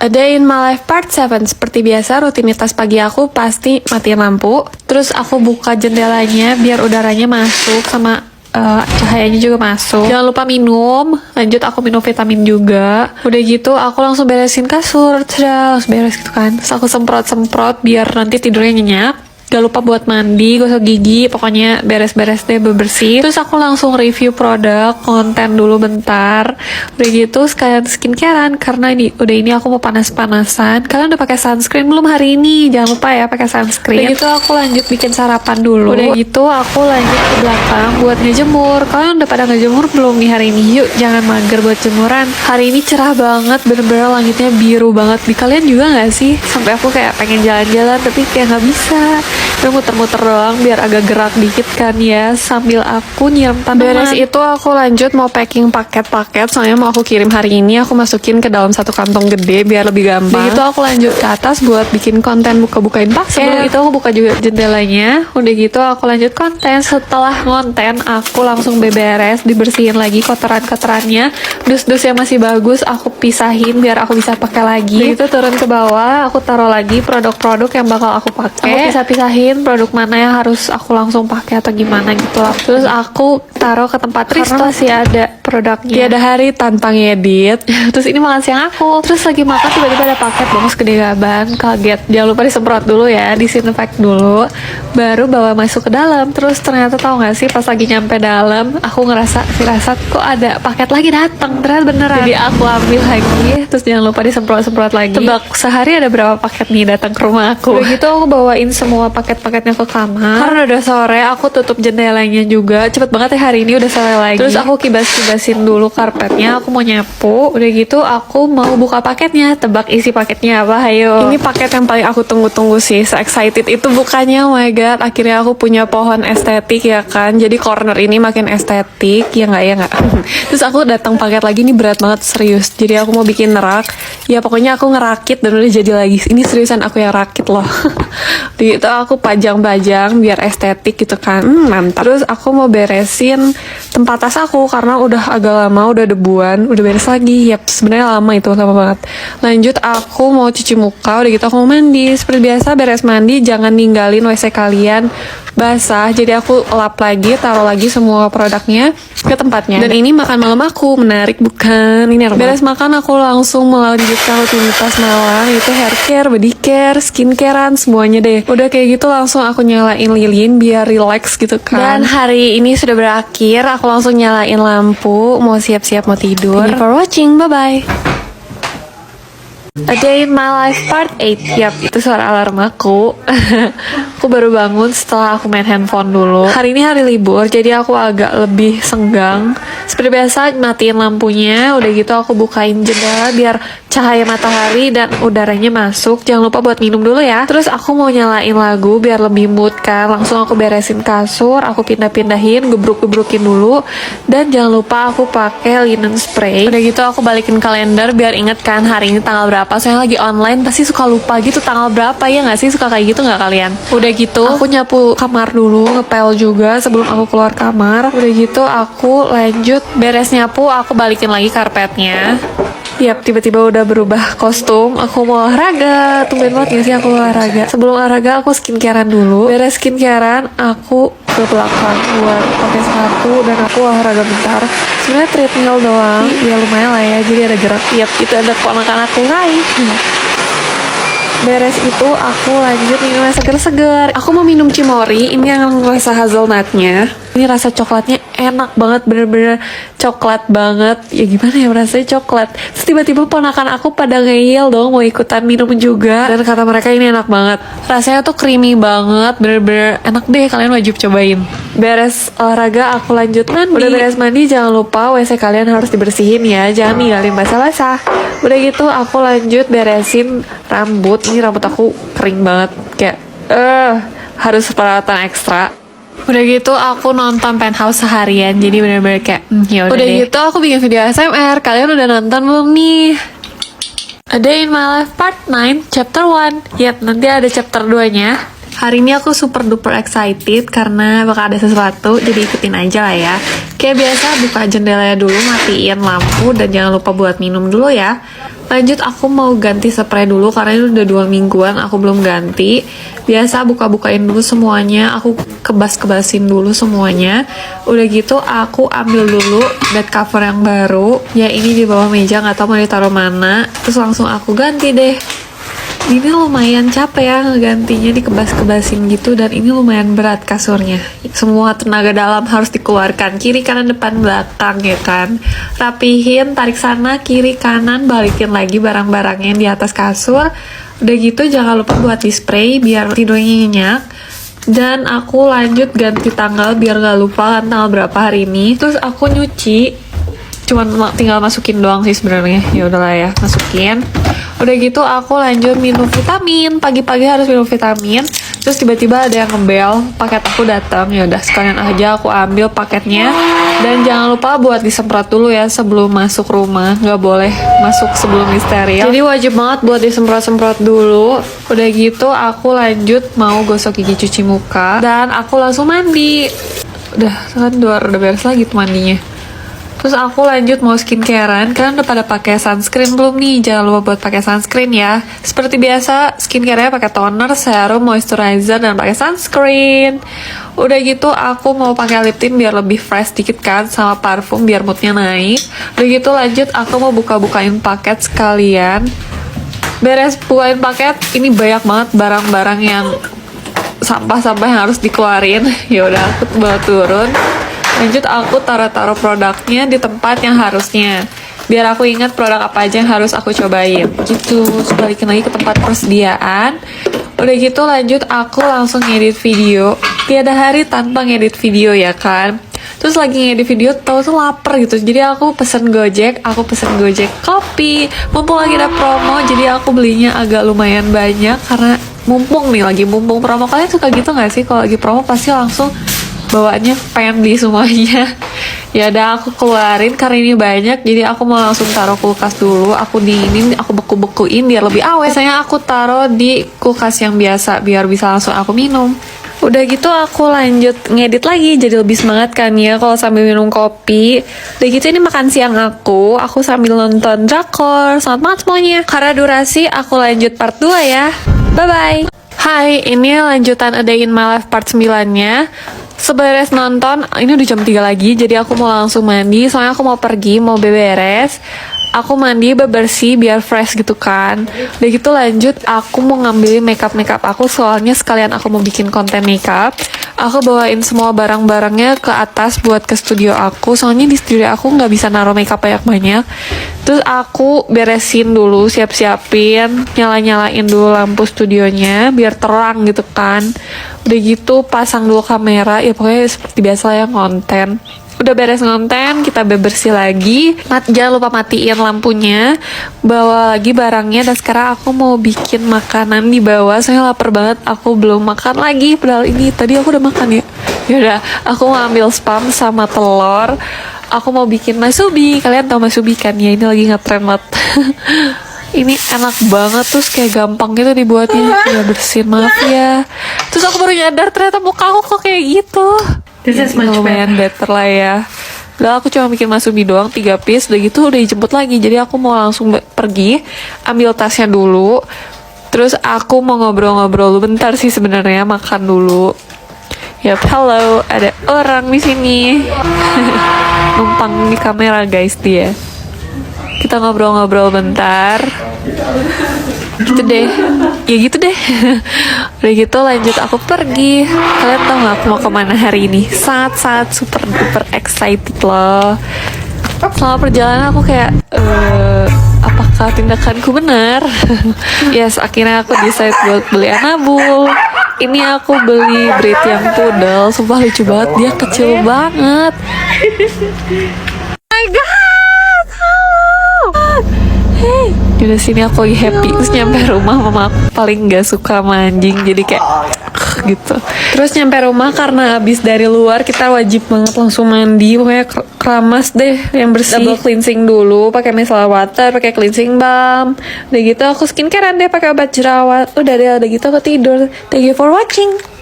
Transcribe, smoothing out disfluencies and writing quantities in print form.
A Day in My Life Part 7. Seperti biasa, rutinitas pagi aku pasti matiin lampu. Terus aku buka jendelanya biar udaranya masuk sama cahayanya juga masuk. Jangan lupa minum. Lanjut aku minum vitamin juga. Udah gitu aku langsung beresin kasur. Tada, langsung beres gitu kan. Terus aku semprot-semprot biar nanti tidurnya nyenyak. Gak lupa buat mandi, gosok gigi, pokoknya beres-beres deh, bebersih. Terus aku langsung review produk, konten dulu bentar. Udah gitu sekalian skincarean karena ini aku mau panas-panasan. Kalian udah pakai sunscreen belum hari ini? Jangan lupa ya pakai sunscreen. Udah gitu aku lanjut bikin sarapan dulu. Udah gitu aku lanjut ke belakang buat ngejemur. Kalian udah pada ngejemur belum nih hari ini? Yuk jangan mager buat jemuran. Hari ini cerah banget, bener-bener langitnya biru banget. Di kalian juga gak sih? Sampai aku kayak pengen jalan-jalan tapi kayak gak bisa. Udah muter-muter doang biar agak gerak dikit kan ya, sambil aku nyiram tanaman. Beres itu aku lanjut mau packing paket-paket, soalnya mau aku kirim hari ini. Aku masukin ke dalam satu kantong gede biar lebih gampang. Begitu aku lanjut ke atas buat bikin konten buka-bukain paket. Sebelum itu aku buka juga jendelanya. Udah gitu aku lanjut konten. Setelah konten aku langsung beberes, dibersihin lagi kotoran-kotorannya. Dus-dus yang masih bagus aku pisahin biar aku bisa pakai lagi. Begitu turun ke bawah aku taruh lagi produk-produk yang bakal aku pakai. Aku pisah-pisahin produk mana yang harus aku langsung pakai atau gimana gitu lah. Terus aku taruh ke tempat karena masih ada produknya. Tiada hari tanpa ngedit. Terus ini makan siang aku. Terus lagi makan tiba-tiba ada paket bonus gede gaban. Kaget. Jangan lupa disemprot dulu ya, disinfect dulu. Baru bawa masuk ke dalam. Terus ternyata tahu nggak sih pas lagi nyampe dalam, aku ngerasa firasat kok ada paket lagi datang. Ternyata beneran. Jadi aku ambil lagi. Terus jangan lupa disemprot-semprot lagi. Tebak sehari ada berapa paket nih datang ke rumah aku. Begitu aku bawain semua paket-paketnya ke kamar. Karena udah sore, aku tutup jendelanya juga. Cepet banget ya hari ini udah sore lagi. Terus aku kibas-kibasin dulu karpetnya. Aku mau nyapu. Udah gitu aku mau buka paketnya. Tebak isi paketnya apa? Ayo. Ini paket yang paling aku tunggu-tunggu sih. So excited itu bukannya. Oh my god. Akhirnya aku punya pohon estetik ya kan. Jadi corner ini makin estetik. Ya nggak ya nggak. Terus aku datang paket lagi. Ini berat banget serius. Jadi aku mau bikin rak. Ya pokoknya aku ngerakit dan udah jadi lagi. Ini seriusan aku yang rakit loh. Gitu aku pajang-pajang biar estetik gitu kan. Mantap. Terus aku mau beresin tempat tas aku karena udah agak lama, udah debuan, udah beres lagi. Yap, sebenarnya lama itu, lama banget. Lanjut aku mau cuci muka, udah gitu aku mau mandi. Seperti biasa beres mandi jangan ninggalin WC kalian basah. Jadi aku lap lagi, taruh lagi semua produknya ke tempatnya. Dan ini makan malam aku, menarik bukan? Ini beres makan aku langsung melanjutkan rutinitas malam, yaitu hair care, body care, skincarean, semuanya deh. Udah kayak gitu langsung aku nyalain lilin biar relax gitu kan. Dan hari ini sudah berakhir, aku langsung nyalain lampu, mau siap-siap mau tidur. Thank you for watching, bye-bye. A Day in My Life Part 8. Yap, itu suara alarm aku. Aku baru bangun setelah aku main handphone dulu. Hari ini hari libur, jadi aku agak lebih senggang. Seperti biasa, matiin lampunya. Udah gitu aku bukain jendela biar cahaya matahari dan udaranya masuk. Jangan lupa buat minum dulu ya. Terus aku mau nyalain lagu biar lebih mood kan. Langsung aku beresin kasur, aku pindah-pindahin, gebruk-gebrukin dulu. Dan jangan lupa aku pakai linen spray. Udah gitu aku balikin kalender biar inget kan hari ini tanggal berapa. Soalnya lagi online pasti suka lupa gitu tanggal berapa, ya nggak sih? Suka kayak gitu nggak kalian? Udah gitu aku nyapu kamar dulu, ngepel juga sebelum aku keluar kamar. Udah gitu aku lanjut beres nyapu, aku balikin lagi karpetnya. Yap, tiba-tiba udah berubah kostum. Aku mau olahraga. Tumben banget gak sih aku olahraga. Sebelum olahraga aku skincarean dulu. Beres skincarean aku ke belakang buat pakai sepatu dan aku olahraga bentar. Sebenarnya treadmill doang. Ya lumayan lah ya. Jadi ada gerak. Yap, itu ada ponakan aku. Hai. Beres itu aku lanjut minum yang seger-seger. Aku mau minum Cimory. Ini yang rasa hazelnutnya. Ini rasa coklatnya enak banget, bener-bener coklat banget. Ya gimana ya, rasanya coklat. Terus tiba-tiba ponakan aku pada ngeyel dong, mau ikutan minum juga. Dan kata mereka ini enak banget. Rasanya tuh creamy banget, bener-bener enak deh, kalian wajib cobain. Beres olahraga aku lanjut mandi. Udah beres mandi jangan lupa WC kalian harus dibersihin ya, jangan ninggalin basah-basah. Udah gitu aku lanjut beresin rambut. Ini rambut aku kering banget, kayak harus perawatan ekstra. Udah gitu aku nonton Penthouse seharian, jadi bener-bener kayak yaudah udah deh. Gitu aku bikin video ASMR. Kalian udah nonton belum nih? A Day in My Life Part 9 Chapter 1. Yap, nanti ada chapter 2 nya. Hari ini aku super duper excited karena bakal ada sesuatu, jadi ikutin aja lah ya. Kayak biasa, buka jendelanya dulu, matiin lampu, dan jangan lupa buat minum dulu ya. Lanjut, aku mau ganti spray dulu karena ini udah 2 mingguan aku belum ganti. Biasa buka-bukain dulu semuanya, aku kebas-kebasin dulu semuanya. Udah gitu aku ambil dulu bed cover yang baru. Ya ini di bawah meja, nggak tahu mau ditaruh mana. Terus langsung aku ganti deh. Ini lumayan capek ya ngegantinya, dikebas-kebasin gitu, dan ini lumayan berat kasurnya. Semua tenaga dalam harus dikeluarkan, kiri kanan depan belakang ya kan. Rapihin, tarik sana kiri kanan, balikin lagi barang-barangnya yang di atas kasur. Udah gitu jangan lupa buat di spray biar tidurnya nyenyak. Dan aku lanjut ganti tanggal biar gak lupa kan tanggal berapa hari ini. Terus aku nyuci, cuman tinggal masukin doang sih sebenarnya. Ya udahlah ya, masukin. Udah gitu aku lanjut minum vitamin. Pagi-pagi harus minum vitamin. Terus tiba-tiba ada yang ngebel, paket aku datang. Ya udah sekalian aja aku ambil paketnya. Dan jangan lupa buat disemprot dulu ya sebelum masuk rumah. Nggak boleh masuk sebelum steril. Jadi wajib banget buat disemprot-semprot dulu. Udah gitu aku lanjut mau gosok gigi, cuci muka, dan aku langsung mandi. Udah kan udah beres lagi tuh mandinya. Terus aku lanjut mau skincarean. Kalian udah pada pakai sunscreen belum nih? Jangan lupa buat pakai sunscreen ya. Seperti biasa, skincare-nya pakai toner, serum, moisturizer, dan pakai sunscreen. Udah gitu aku mau pakai lip tint biar lebih fresh dikit kan, sama parfum biar moodnya naik. Udah gitu lanjut aku mau buka-bukain paket sekalian. Beres bukain paket, ini banyak banget barang-barang yang sampah-sampah yang harus dikeluarin. Ya udah aku bawa turun. Lanjut aku taruh-taruh produknya di tempat yang harusnya, biar aku ingat produk apa aja yang harus aku cobain gitu. Terus balikin lagi ke tempat persediaan. Udah gitu lanjut aku langsung ngedit video. Tiada hari tanpa ngedit video ya kan. Terus lagi ngedit video tau tuh lapar gitu, jadi aku pesen Gojek kopi. Mumpung lagi ada promo, jadi aku belinya agak lumayan banyak karena mumpung promo. Kalian suka gitu gak sih kalau lagi promo pasti langsung bawaannya pengen beli semuanya. Ya udah aku keluarin karena ini banyak, jadi aku mau langsung taruh kulkas dulu. Aku dinginin, aku beku-bekuin biar lebih awet. Biasanya aku taruh di kulkas yang biasa biar bisa langsung aku minum. Udah gitu aku lanjut ngedit lagi, jadi lebih semangat kan ya kalau sambil minum kopi. Udah gitu ini makan siang aku sambil nonton drakor. Selamat malam semuanya. Karena durasi aku lanjut part 2 ya. Bye bye. Hai, ini lanjutan A Day in My Life part 9-nya. Seberes nonton, ini udah jam 3 lagi, jadi aku mau langsung mandi. Soalnya aku mau pergi, mau beberes. Aku mandi, bebersih, biar fresh gitu kan. Udah gitu lanjut, aku mau ngambilin makeup aku. Soalnya sekalian aku mau bikin konten makeup. Aku bawain semua barang-barangnya ke atas buat ke studio aku. Soalnya di studio aku nggak bisa naruh makeup banyak-banyak. Terus aku beresin dulu, siap-siapin, nyala-nyalain dulu lampu studionya biar terang gitu kan. Udah gitu pasang dulu kamera, ya pokoknya seperti biasa ya konten. Udah beres ngonten, kita bebersih lagi. Jangan lupa matiin lampunya, bawa lagi barangnya. Dan sekarang aku mau bikin makanan di bawah. Soalnya lapar banget, aku belum makan lagi. Padahal ini tadi aku udah makan ya. Yaudah, aku mau ambil spam sama telur. Aku mau bikin masubi. Kalian tau masubi kan ya? Ini lagi ngetren banget. Ini enak banget, terus kayak gampang gitu dibuatnya. Ya bersihin, maaf ya. Terus aku baru nyadar ternyata muka aku kok kayak gitu. This is much lumayan better lah ya. Udah aku cuma bikin masubi doang 3 piece. Udah gitu udah dijemput lagi. Jadi aku mau langsung pergi, ambil tasnya dulu. Terus aku mau ngobrol-ngobrol dulu bentar sih sebenarnya, makan dulu. Yap, hello, ada orang di sini. Numpang di kamera guys dia. Kita ngobrol-ngobrol bentar. Gitu deh, ya gitu deh. Udah gitu lanjut aku pergi. Kalian tau gak aku mau kemana hari ini? Sangat-sangat super duper excited loh. Selama perjalanan aku kayak apakah tindakanku benar? Yes, akhirnya aku decide buat beli Anabul. Ini aku beli breed yang poodle. Sumpah lucu banget, dia kecil banget. Oh my god, halo. Hey, yaudah sini aku lagi happy. Terus nyampe rumah, mama aku paling gak suka sama anjing, jadi kayak gitu. Terus nyampe rumah karena abis dari luar kita wajib banget langsung mandi, pokoknya keramas deh yang bersih. Double cleansing dulu pakai micellar water, pakai cleansing balm. Udah gitu aku skincarean deh pakai obat jerawat. Udah deh, udah gitu aku tidur. Thank you for watching.